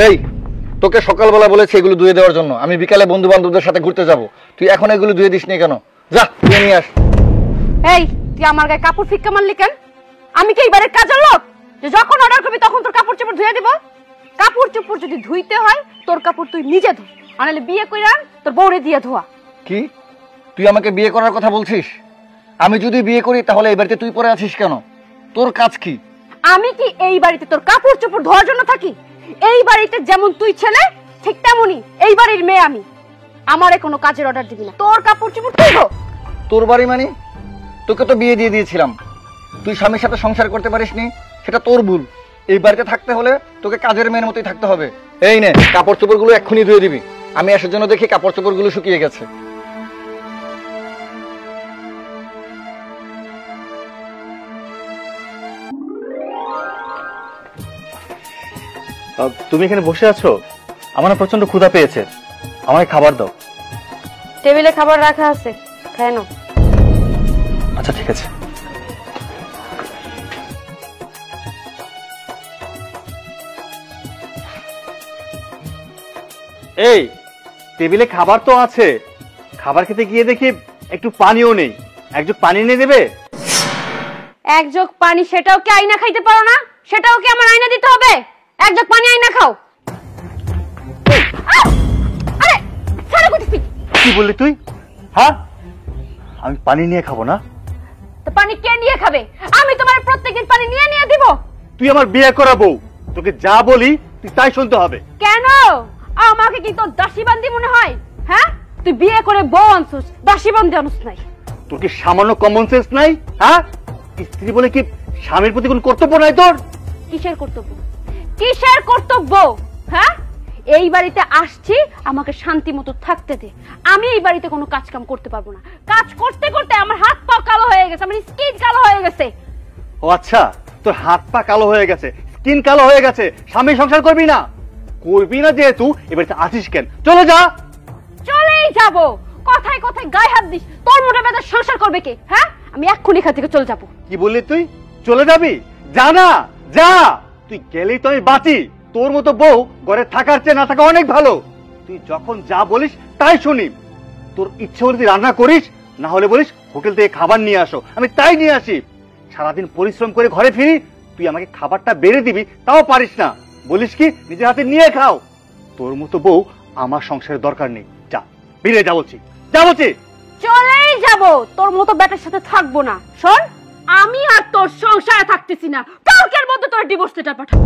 এই তোকে সকালবেলা বলেছি এগুলো ধুয়ে দেওয়ার জন্য, আমি বিকালে বন্ধু বান্ধবদের সাথে ঘুরতে যাব, তুই এখন এগুলো ধুয়ে দিস নি কেন? যা ধুয়ে নিয়ে আস। এই তুই আমার গায়ে কাপড় ফিক্কা মারলি কেন? আমি কি এইবারের কাজের লোক যে যখন অর্ডার করবি তখন তোর কাপড় চোপড় ধুয়ে দিব? কাপড় চোপড় যদি ধুইতে হয় তোর কাপড় তুই নিজে ধো, আনালে বিয়ে কইরা তোর বউরে দিয়ে ধোয়া। কি তুই আমাকে বিয়ে করার কথা বলছিস? আমি যদি বিয়ে করি তাহলে এই বাড়িতে তুই পরে আছিস কেন? তোর কাজ কি? আমি কি এই বাড়িতে তোর কাপড় চোপড় ধোয়ার জন্য থাকি? এই বাড়িতে যেমন তুই ছেলে ঠিক তেমনই এই বাড়ির মেয়ে আমি। আমারে কোনো কাজের অর্ডার দিবি না, তোর কাপড় চোপড় তুই ধো। তোর বাড়ি মানে? তোকে তো বিয়ে দিয়ে দিয়েছিলাম, তুই স্বামীর সাথে সংসার করতে পারিসনি, সেটা তোর ভুল। এই বাড়িতে থাকতে হলে তোকে কাজের মেয়ের মতোই থাকতে হবে। এই নে কাপড় চোপড়গুলো এক্ষুনি ধুয়ে দিবি, আমি আসার জন্য দেখি কাপড় চোপড়গুলো শুকিয়ে গেছে। তুমি এখানে বসে আছো? আমার প্রচন্ড ক্ষুধা পেয়েছে, আমাকে খাবার দাও। টেবিলে খাবার রাখা আছে, খায় নাও। আচ্ছা ঠিক আছে। এই টেবিলে খাবার তো আছে, খাবার খেতে গিয়ে দেখি একটু পানিও নেই, এক জগ পানি এনে দেবে? এক জগ পানি সেটাও কি আইনা খাইতে পারো না? সেটাও কি আমার আইনা দিতে হবে? এক জগ পানি আইনা খাও। আরে ছাড়ো কইতেছি। কি বললি তুই? হ্যাঁ আমি পানি নিয়ে খাবো না? তো পানি কে নিয়ে খাবে? আমি তোমার প্রত্যেকদিন পানি নিয়ে নিয়ে দিব? তুই আমার বিয়ে করা বউ, তোকে যা বলি তুই তাই শুনতে হবে। কেন? আমাকে কি তোর দাসী বান্দি মনে হয়? হ্যাঁ তুই বিয়ে করে বউ আনছিস, দাসী বান্দি আনছ নাই? তোর কি সামান্য কমন সেন্স নাই? হ্যাঁ স্ত্রী বলে কি স্বামীর প্রতি কোন কর্তব্য নাই তোর? কিসের কর্তব্য? কিসের কর্তব্য? হ্যাঁ এই বাড়িতে আসছি, আমাকে শান্তি মতো থাকতে দে। আমি এই বাড়িতে কোনো কাজ কাম করতে পারবো না। কাজ করতে করতে আমার হাত পা কালো হয়ে গেছে, আমার স্কিন কালো হয়ে গেছে। ও আচ্ছা, তোর হাত পা কালো হয়ে গেছে, স্কিন কালো হয়ে গেছে, স্বামী সংসার করবি না? করবি না যেহেতু এবারে আসিস কেন? চলে যা। চলেই যাব। কথায় কথায় গায়ে হাত দিস, তোর মোটা বেদা সংসার করবে কে? হ্যাঁ আমি এক্ষুনি এখান থেকে চলে যাব। কি বললি তুই? চলে যাবি? যা না, যা। তুই গেলেই তো আমি বাঁচি। তোর মতো বউ ঘরে থাকার চেয়ে না থাকা অনেক ভালো। তুই যখন যা বলিস তাই শুনি। তোর ইচ্ছে হলে তুই রান্না করিস, না হলে বলিস হোটেল থেকে খাবার নিয়ে আসো, আমি তাই নিয়ে আসি। সারাদিন পরিশ্রম করে ঘরে ফিরি, তুই আমাকে খাবারটা বেড়ে দিবি তাও পারিস না। বলিস কি নিজের হাতে নিয়ে খাও। তোর মতো বউ আমার সংসারের দরকার নেই। যা, বেরিয়ে যা বলছি, যা বলছি। চলেই যাব, তোর মতো ব্যাটার সাথে থাকবো না। শোন, আমি আর তোর সংসারে থাকতেছি না, কালকের মধ্যে তোর ডিভোর্স লেটার পাঠাবো।